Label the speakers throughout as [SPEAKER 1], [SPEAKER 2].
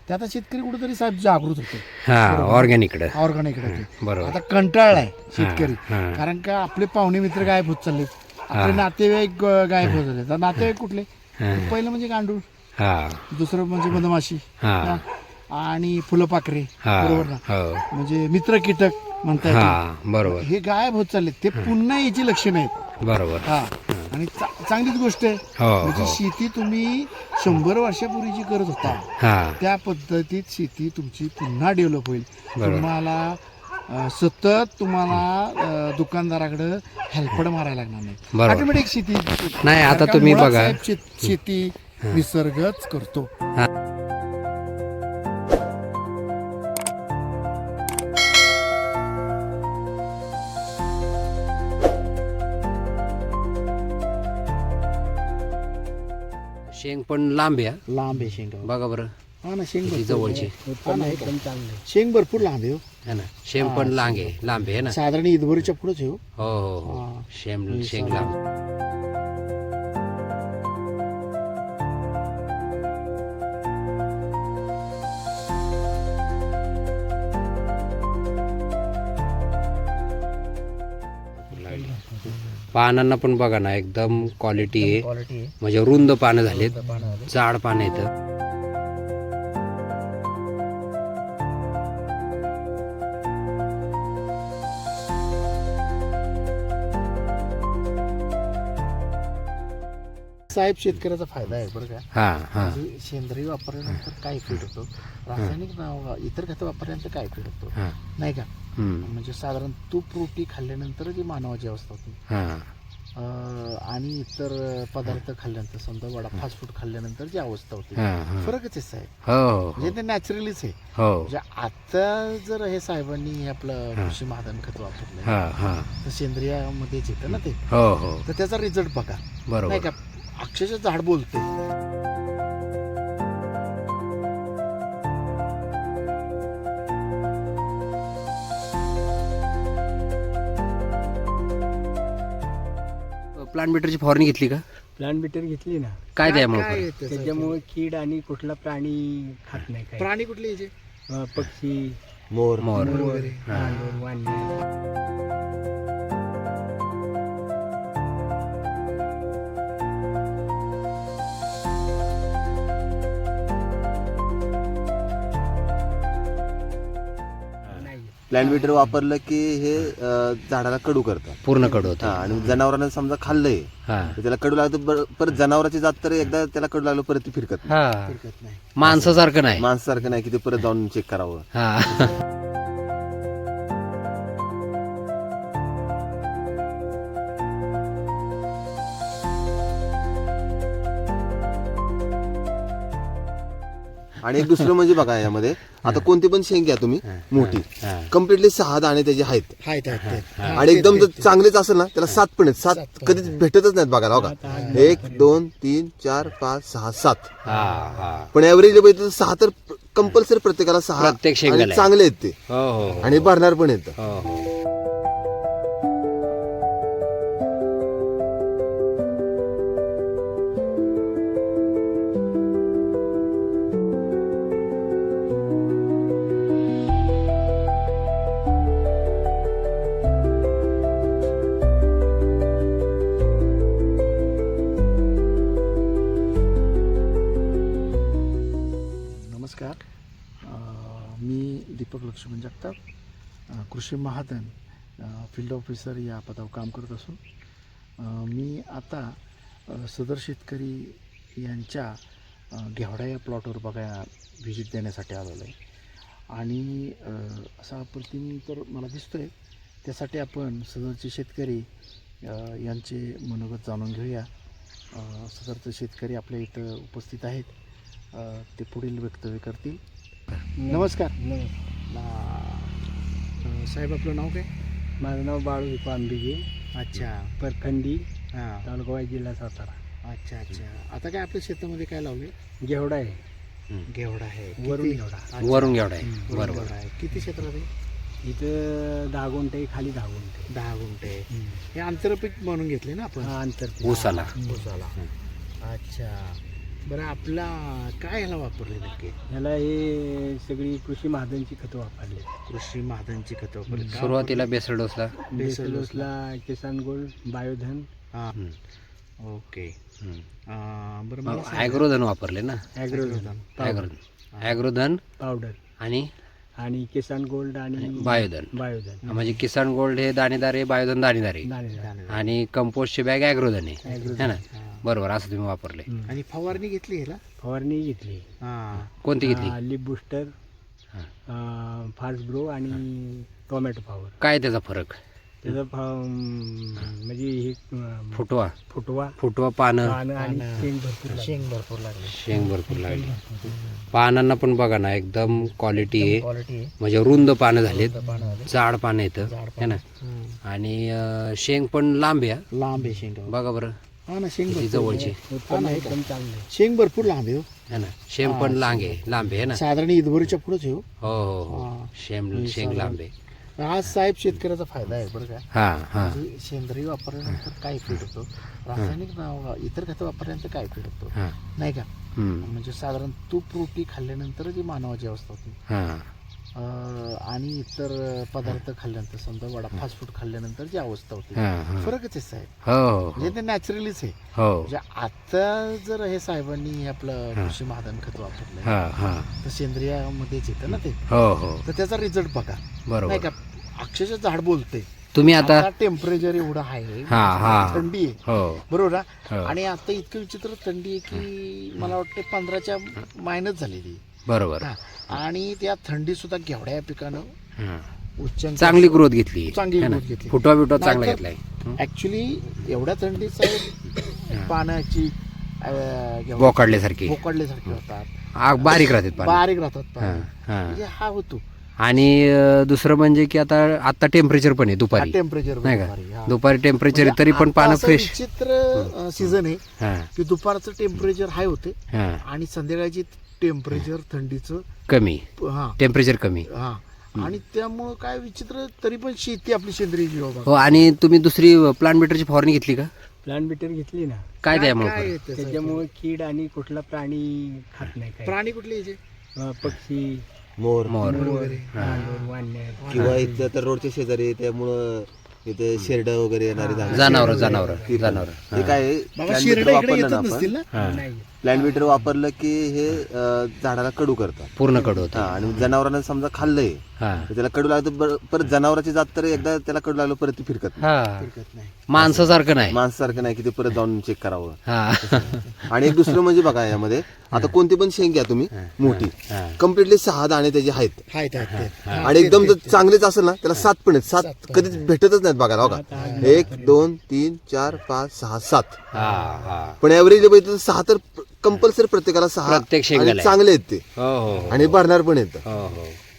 [SPEAKER 1] ते आता शेतकरी कुठेतरी साहेब जागृत होते.
[SPEAKER 2] हा ऑर्गॅनिकडे
[SPEAKER 1] बरोबर. आता कंटाळलाय शेतकरी,
[SPEAKER 2] हा.
[SPEAKER 1] कारण का आपले पाहुणे मित्र गायब होत चालले, आपले नातेवाईक गायब होत चालले. तर नातेवाईक कुठले? पहिलं म्हणजे गांडूळ,
[SPEAKER 2] हा
[SPEAKER 1] दुसरं म्हणजे मधमाशी,
[SPEAKER 2] हा
[SPEAKER 1] आणि फुलपाखरे,
[SPEAKER 2] हा
[SPEAKER 1] बरोबर ना,
[SPEAKER 2] हो
[SPEAKER 1] म्हणजे मित्र कीटक म्हणता येतील.
[SPEAKER 2] हा बरोबर
[SPEAKER 1] हे गायब होत चालले, ते पुन्हा याची लक्षणं आहेत.
[SPEAKER 2] बरोबर
[SPEAKER 1] हा, आणि चांगलीच गोष्ट आहे.
[SPEAKER 2] हो
[SPEAKER 1] म्हणजे
[SPEAKER 2] हो
[SPEAKER 1] शेती तुम्ही 100 वर्षापूर्वीची करत होता,
[SPEAKER 2] हा
[SPEAKER 1] त्या पद्धतीत शेती तुमची पुन्हा डेव्हलप होईल.
[SPEAKER 2] बरोबर.
[SPEAKER 1] तुम्हाला सतत तुम्हाला दुकानदाराकडे हेल्पड मारायला लागणार नाही.
[SPEAKER 2] बरोबर.
[SPEAKER 1] ऑटोमॅटिक शेती
[SPEAKER 2] नाही, आता
[SPEAKER 1] कारण का
[SPEAKER 2] तुम्ही
[SPEAKER 1] मुळात
[SPEAKER 2] बघा.
[SPEAKER 1] साहेब शेती निसर्गच करतो.
[SPEAKER 2] शेंग पण लांब आहे हा.
[SPEAKER 1] लांब आहे शेंग,
[SPEAKER 2] बघा बरं
[SPEAKER 1] हा ना, शेंग
[SPEAKER 2] किती
[SPEAKER 1] भरपूर
[SPEAKER 2] जवळची.
[SPEAKER 1] आहे. हा ना, एकदम चांगलं आहे. शेंग भरपूर लांब आहे हो.
[SPEAKER 2] है ना, शेंग पण लांब आहे ना.
[SPEAKER 1] साधारण ईदभरीच्या पुढेच आहे हो.
[SPEAKER 2] हो हो
[SPEAKER 1] हा.
[SPEAKER 2] शेंग लांब. पानांना पण बघा ना, एकदम क्वालिटी आहे.
[SPEAKER 1] क्वालिटी आहे.
[SPEAKER 2] म्हणजे रुंद पानं झालेत, जाड पानं येतं.
[SPEAKER 1] साहेब शेतकऱ्याचा फायदा आहे बरं का.
[SPEAKER 2] हा हा
[SPEAKER 1] म्हणजे सेंद्रिय वापरल्यानंतर काय इफेक्ट होतो, रासायनिक इतर खतं वापरल्यानंतर काय इफेक्ट होतो
[SPEAKER 2] हा
[SPEAKER 1] नाही का.
[SPEAKER 2] हम्म,
[SPEAKER 1] म्हणजे साधारण तूप रोटी खाल्ल्यानंतर जी मानवाची अवस्था होती,
[SPEAKER 2] हा
[SPEAKER 1] आणि इतर पदार्थ खाल्ल्यानंतर, समजा वडा फास्ट फूड खाल्ल्यानंतर जी अवस्था होती,
[SPEAKER 2] हा हा
[SPEAKER 1] फरकच आहे साहेब.
[SPEAKER 2] हो
[SPEAKER 1] म्हणजे ते नॅचरलीच आहे.
[SPEAKER 2] हो
[SPEAKER 1] म्हणजे आता जर हे साहेबांनी हे आपलं कृषी महाधन खत वापरलं,
[SPEAKER 2] हा हा
[SPEAKER 1] तर सेंद्रियामध्येच येतं ना ते,
[SPEAKER 2] हो हो
[SPEAKER 1] तर त्याचा रिझल्ट बघा नाही
[SPEAKER 2] बरोबर.
[SPEAKER 1] का, अक्षरशः झाड बोलते.
[SPEAKER 2] प्लांट बीटरची फवारणी घेतली का?
[SPEAKER 3] प्लांट बिटर घेतली ना,
[SPEAKER 2] काय त्यामुळे
[SPEAKER 1] काय
[SPEAKER 2] फरक?
[SPEAKER 1] आहे त्याचं?
[SPEAKER 3] त्याच्यामुळे कीड आणि कुठला प्राणी खात नाही काय.
[SPEAKER 1] प्राणी कुठले याचे?
[SPEAKER 3] पक्षी,
[SPEAKER 2] मोर
[SPEAKER 1] वगैरे.
[SPEAKER 3] मांजर, वानर. नाही.
[SPEAKER 4] प्लॅन बीटर वापरलं की हे झाडाला कडू करतं.
[SPEAKER 2] पूर्ण कडू होतं.
[SPEAKER 4] आणि जनावरांना समजा खाल्लंय
[SPEAKER 2] हा
[SPEAKER 4] तर त्याला कडू लागतं, परत जनावराची जात तर एकदा त्याला कडू लागलं परत ती फिरकत नाही.
[SPEAKER 2] हा
[SPEAKER 1] फिरकत नाही.
[SPEAKER 2] माणसासारखं नाही.
[SPEAKER 4] माणसासारखं नाही की ते परत जाऊन चेक करावं.
[SPEAKER 2] हा
[SPEAKER 4] आणि एक दुसरं म्हणजे बघा, यामध्ये आता कोणती पण शेंग घ्या तुम्ही मोठी,
[SPEAKER 2] हा.
[SPEAKER 4] कम्प्लिटली 6 दाणे त्याचे आहेत.
[SPEAKER 1] आहेत, आहेत, आहेत.
[SPEAKER 4] आणि एकदम जर चांगलेच असेल ना, त्याला 7 पण आहेत. 7 कधीच भेटतच नाहीत बघायला. हो का, 1 2 3 4 5 6 7,
[SPEAKER 2] हा हा
[SPEAKER 4] पण ऍव्हरेज बघितलं 6 तर कंपल्सरी प्रत्येकाला 6
[SPEAKER 2] प्रत्येक शेंगाला आहे.
[SPEAKER 4] चांगले आहेत ते,
[SPEAKER 2] हो हो हो.
[SPEAKER 4] आणि भरणार पण येतं.
[SPEAKER 2] हो हो
[SPEAKER 1] नमस्कार, मी दीपक लक्ष्मण जगताप, कृषी महाधन फील्ड ऑफिसर या पदावर काम करत असून मी आता सदर शेतकरी यांच्या घेवडा या प्लॉटवर बघायला व्हिजिट देण्यासाठी आलेलो आहे. आणि असा प्रतिम तर मला दिसतो आहे, त्यासाठी आपण सदरचे शेतकरी यांचे मनोगत जाणून घेऊया. सदरचे शेतकरी आपल्या इथं उपस्थित आहेत, ते पुढील वक्तव्य करतील. नमस्कार साहेब, आपलं नाव काय?
[SPEAKER 3] माझं नाव बाळू आंबिगे,
[SPEAKER 1] अच्छा,
[SPEAKER 3] परखंडी,
[SPEAKER 1] हां,
[SPEAKER 3] तालुका वाई, जिल्हा सातारा.
[SPEAKER 1] अच्छा अच्छा. आता काय आपल्या शेतामध्ये काय लावले?
[SPEAKER 3] घेवडा आहे,
[SPEAKER 1] घेवडा आहे.
[SPEAKER 3] वरून
[SPEAKER 1] किती?
[SPEAKER 3] घेवडा.
[SPEAKER 1] अच्छा,
[SPEAKER 2] वरून घेवडा आहे.
[SPEAKER 1] वरून
[SPEAKER 2] बरोबर.
[SPEAKER 1] घेवडा आहे. किती क्षेत्रात आहे?
[SPEAKER 3] इथं 10 गुंठे, खाली 10 गुंठे.
[SPEAKER 1] 10 गुंठे. हे आंतरपीक म्हणून घेतले ना आपण?
[SPEAKER 3] हा, अंतर.
[SPEAKER 2] ऊसाला.
[SPEAKER 1] ऊसाला. अच्छा. बरं आपला काय ह्याला वापरले नक्की?
[SPEAKER 3] ह्याला हे सगळी कृषी महाजनची खतं वापरली.
[SPEAKER 1] कृषी महाजनची खतं वापरली का?
[SPEAKER 2] सुरुवातीला बेसल डोसला
[SPEAKER 3] बेसलोसला किसान गोल्ड, बायोधन,
[SPEAKER 1] हा. ओके. बरं मला सांगा.
[SPEAKER 2] ॲग्रोधन वापरले ना.
[SPEAKER 3] ॲग्रोधन
[SPEAKER 2] ॲग्रोधन
[SPEAKER 3] पावडर आणि किसान गोल्ड आणि बायोधन
[SPEAKER 2] म्हणजे किसान गोल्ड हे दाणेदार आहे, बायोधन दाणेदार आहे
[SPEAKER 3] दाणेदार.
[SPEAKER 2] आणि कंपोस्टची बॅग ॲग्रोधन आहे है ना. बरोबर, असं तुम्ही वापरले.
[SPEAKER 1] आणि फवारणी घेतली ह्याला?
[SPEAKER 3] फवारणी घेतली.
[SPEAKER 2] कोणती घेतली?
[SPEAKER 3] लिप बुस्टर, फास्ट ग्रो आणि टोमॅटो पॉवर.
[SPEAKER 2] काय त्याचा फरक?
[SPEAKER 3] त्याचा म्हणजे हे फुटवा
[SPEAKER 2] पानं
[SPEAKER 3] आणि शेंग भरपूर लागली.
[SPEAKER 2] पानांना पण बघा ना, एकदम क्वालिटी आहे. म्हणजे रुंद पानं झालेत, जाड पानं येतं है ना. आणि शेंग पण लांब आहे.
[SPEAKER 1] लांब आहे शेंग.
[SPEAKER 2] बघा बरं,
[SPEAKER 1] हा ना, शेंग
[SPEAKER 2] किती जवळची
[SPEAKER 3] एकदम चांगले.
[SPEAKER 1] शेंग भरपूर लांब आहे हो.
[SPEAKER 2] है ना. शेंग पण लांब आहे ना.
[SPEAKER 1] साधारण ईदभरीच्या पुढेच आहे हो.
[SPEAKER 2] हो. शेंग लांब आहे.
[SPEAKER 1] आज साहेब शेतकऱ्याचा फायदा आहे बरं का.
[SPEAKER 2] हा.
[SPEAKER 1] म्हणजे सेंद्रिय वापरल्यानंतर काय इफेक्ट होतो, रासायनिक इतर खतं वापरल्यानंतर काय इफेक्ट होतो नाही का. म्हणजे साधारण तूप रोटी खाल्ल्यानंतर जी मानवाची अवस्था होती आणि इतर पदार्थ खाल्ल्यानंतर, समजा वडा फास्ट फूड खाल्ल्यानंतर जी अवस्था होती, फरकच आहे साहेब. म्हणजे ते नॅचरलीच आहे. म्हणजे आता जर हे साहेबांनी आपलं कृषी महाजन खत वापरलं तर सेंद्रियामध्येच येतं ना ते, तर त्याचा रिझल्ट बघा नाही का. अक्षरशः झाड बोलते.
[SPEAKER 2] तुम्ही आता
[SPEAKER 1] टेम्परेचर एवढं आहे, थंडी आहे बरोबर ना. आणि आता इतकं विचित्र थंडी आहे की मला वाटतं 15च्या मायनस झालेली
[SPEAKER 2] बरोबर.
[SPEAKER 1] आणि त्या थंडी सुद्धा घेवड्या या पिकानं उच्चांकी
[SPEAKER 2] चांगली ग्रोथ घेतली.
[SPEAKER 1] चांगली ग्रोथ घेतली.
[SPEAKER 2] फुटवा बिटवा चांगला घेतलाय.
[SPEAKER 1] ऍक्च्युली एवढ्या थंडीचा पाण्याची
[SPEAKER 2] बोकाडल्यासारखी
[SPEAKER 1] होतात,
[SPEAKER 2] बारीक राहतात पानं.
[SPEAKER 1] बारीक राहतात म्हणजे हा होतो.
[SPEAKER 2] आणि दुसरं म्हणजे की आता टेम्परेचर पण आहे दुपारी,
[SPEAKER 1] टेम्परेचर
[SPEAKER 2] नाही का. दुपारी टेम्परेचर तरी पण पानं फ्रेश.
[SPEAKER 1] विचित्र सीझन आहे की दुपारचं टेम्परेचर हाय होते आणि संध्याकाळची टेम्परेचर थंडीचं
[SPEAKER 2] कमी, टेम्परेचर कमी.
[SPEAKER 1] आणि त्यामुळं काय विचित्र, तरी पण शेती आपली सेंद्रिय जीव.
[SPEAKER 2] हो. आणि तुम्ही दुसरी प्लांट बेटरची फवारणी घेतली का?
[SPEAKER 3] प्लांट बिटर घेतली ना.
[SPEAKER 2] काय
[SPEAKER 3] त्याच्यामुळे कीड आणि कुठला प्राणी खात नाही.
[SPEAKER 1] प्राणी कुठले याचे?
[SPEAKER 3] पक्षी,
[SPEAKER 4] मोर
[SPEAKER 1] वगैरे,
[SPEAKER 3] वानर
[SPEAKER 4] किंवा इथं तर रोडच्या शेजारी, त्यामुळं इथे शेरड वगैरे येणारे
[SPEAKER 2] जनावर.
[SPEAKER 4] हे काय
[SPEAKER 1] शिरडे इकडे येतच नसतील ना.
[SPEAKER 3] नाही.
[SPEAKER 4] प्लॅन बीटर वापरलं की हे झाडाला कडू करतात,
[SPEAKER 2] पूर्ण कडू होतं.
[SPEAKER 4] आणि जनावरांना समजा खाल्लंय तर त्याला कडू लागतं, परत जनावरांची जात तर एकदा त्याला कडू लागलं परत ती फिरकत नाही.
[SPEAKER 2] माणसासारखं नाही,
[SPEAKER 4] माणसासारखं नाही की ते परत जाऊन चेक करावं. आणि एक दुसरं म्हणजे बघा, यामध्ये आता कोणती पण शेंग घ्या तुम्ही मोठी, कम्प्लिटली 6 दाणे त्याचे आहेत. आणि एकदम जर चांगलेच असेल ना, त्याला 7 पण आहेत. 7 कधीच भेटतच नाहीत बघायला. बघा 1 2 3 4 5 6 7, पण ऍव्हरेज बघितलं तर 6 तर कंपल्सरी प्रत्येकाला 6
[SPEAKER 2] प्रत्येक शेंगाला
[SPEAKER 4] चांगले आहेत ते.
[SPEAKER 2] हो.
[SPEAKER 4] आणि भरणार पण येतं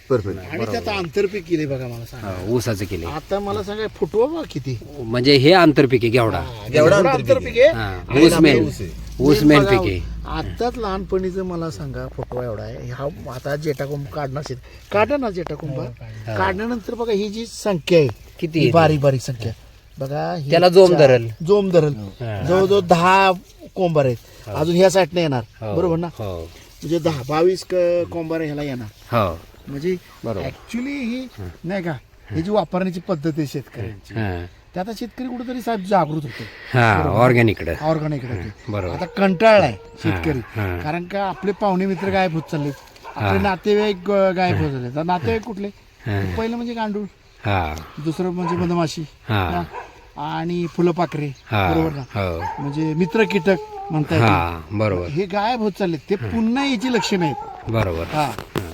[SPEAKER 4] परफेक्ट.
[SPEAKER 1] आणि त्यात आंतरपीक केले बघा. मला सांगा,
[SPEAKER 2] ऊसाचं केले.
[SPEAKER 1] आता मला सांगा फुटवा बघा किती.
[SPEAKER 2] म्हणजे हे आंतरपीक आहे घेवडा.
[SPEAKER 1] आंतरपीक आहे.
[SPEAKER 2] ऊस मेन पीक आहे.
[SPEAKER 1] आताच लहानपणीचं मला सांगा फुटवा एवढा आहे. हा आता जेटाकुंभ काढणार काढा ना, जेटाकुंभ काढल्यानंतर बघा ही जी संख्या आहे
[SPEAKER 2] किती
[SPEAKER 1] बारीक बारीक संख्या बघा.
[SPEAKER 2] त्याला जोम धरल
[SPEAKER 1] जवळजवळ 10 कोंबार आहेत. अजून ह्या साईडने येणार बरोबर ना. म्हणजे 10-22 कोंबार ह्याला येणार. म्हणजे ऍक्च्युली ही नाही का, ही जी वापरण्याची पद्धत आहे शेतकऱ्यांची, ते आता शेतकरी कुठेतरी साहेब जागृत होते
[SPEAKER 2] ऑर्गॅनिक.
[SPEAKER 1] आता कंटाळलाय शेतकरी, कारण का आपले पाहुणे मित्र गायब होत चालले, आपले नातेवाईक गायब होत चालले. तर नातेवाईक कुठले? पहिलं म्हणजे गांडूळ, दुसरं म्हणजे मधमाशी आणि फुलपाखरे बरोबर ना. म्हणजे मित्र कीटक म्हणता येईल
[SPEAKER 2] बरोबर.
[SPEAKER 1] हे गायब होत चालले. ते पुन्हा याची लक्षणं आहेत
[SPEAKER 2] बरोबर.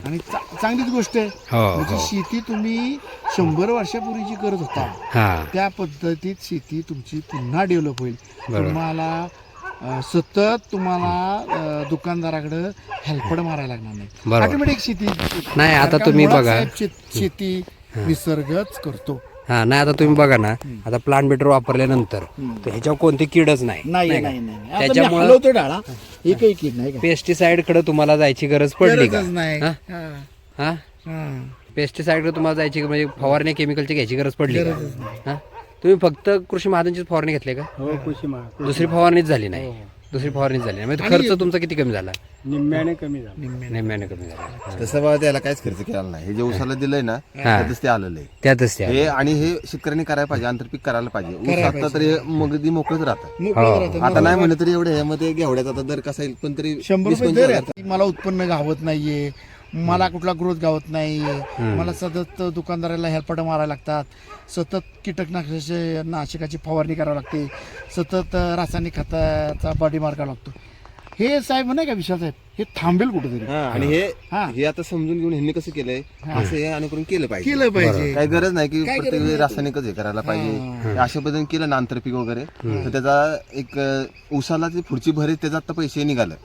[SPEAKER 1] आणि चांगलीच गोष्ट आहे. म्हणजे शेती तुम्ही 100 वर्षापूर्वीची करत होता, त्या पद्धतीत शेती तुमची पुन्हा डेव्हलप होईल. तुम्हाला दुकानदाराकडे हेल्पड मारायला लागणार नाही. ऑटोमॅटिक शेती
[SPEAKER 2] नाही. आता तुम्ही बघा,
[SPEAKER 1] शेती निसर्गच करतो.
[SPEAKER 2] नाही आता तुम्ही बघा ना, आता प्लांट बेटर वापरल्यानंतर ह्याच्यावर कोणती कीडच नाही.
[SPEAKER 1] त्याच्यामुळे डाळा एकही कीड नाही.
[SPEAKER 2] पेस्टिसाइड कडे तुम्हाला जायची गरज पडली का?
[SPEAKER 1] नाही.
[SPEAKER 2] पेस्टिसाइड कडे तुम्हाला जायची, म्हणजे फवारणी केमिकलची घ्यायची गरज पडली का? तुम्ही फक्त कृषी महाजनची फवारणी घेतली का?
[SPEAKER 3] कृषी
[SPEAKER 2] दुसरी फवारणीच झाली नाही. दुसरी फवारणी झाली नाही. म्हणजे खर्च तुमचा किती कमी झाला?
[SPEAKER 3] निम्म्याने कमी झालं.
[SPEAKER 2] निम्म्याने कमी झाला.
[SPEAKER 4] तसं बघा त्याला काहीच खर्च केला नाही. हे जे उसाला दिलंय ना त्यातच ते आलेलं आहे.
[SPEAKER 2] त्यातच ते
[SPEAKER 4] हे आणि हे शेतकऱ्यांनी करायला पाहिजे, आंतरपीक करायला पाहिजे. ऊस आता तरी मगदी मोकळच राहतं.
[SPEAKER 1] मोकळं राहतं.
[SPEAKER 4] आता नाही म्हणलं तरी एवढे ह्यामध्ये घेवड्याचा आता दर कसा येईल, पण तरी
[SPEAKER 1] 100 रुपये
[SPEAKER 4] 20-25
[SPEAKER 1] दर
[SPEAKER 4] हजार.
[SPEAKER 1] आहे. मला उत्पन्न गावत नाहीये, मला कुठला ग्रोथ गावत नाहीये, मला सतत दुकानदाराला हेल्पट मारायला लागतात, सतत नाशकाची फवारणी करावी लागते, सतत रासायनिक खताचा बॉडी मार करावा लागतो. हे साहेब नाही का विशाल साहेब, हे थांबेल कुठेतरी.
[SPEAKER 4] आणि हे आता समजून घेऊन ह्यांनी कसं केलंय, असं हे अनुकरण केलं
[SPEAKER 1] केलं पाहिजे.
[SPEAKER 4] काही गरज नाही की प्रत्येक वेळी रासायनिकच हे करायला पाहिजे. अशा पद्धतीने केलं ना आंतरपीक वगैरे, तर त्याचा एक ऊसाला जी पुढची भर आहे त्याचा आता पैसे निघालं.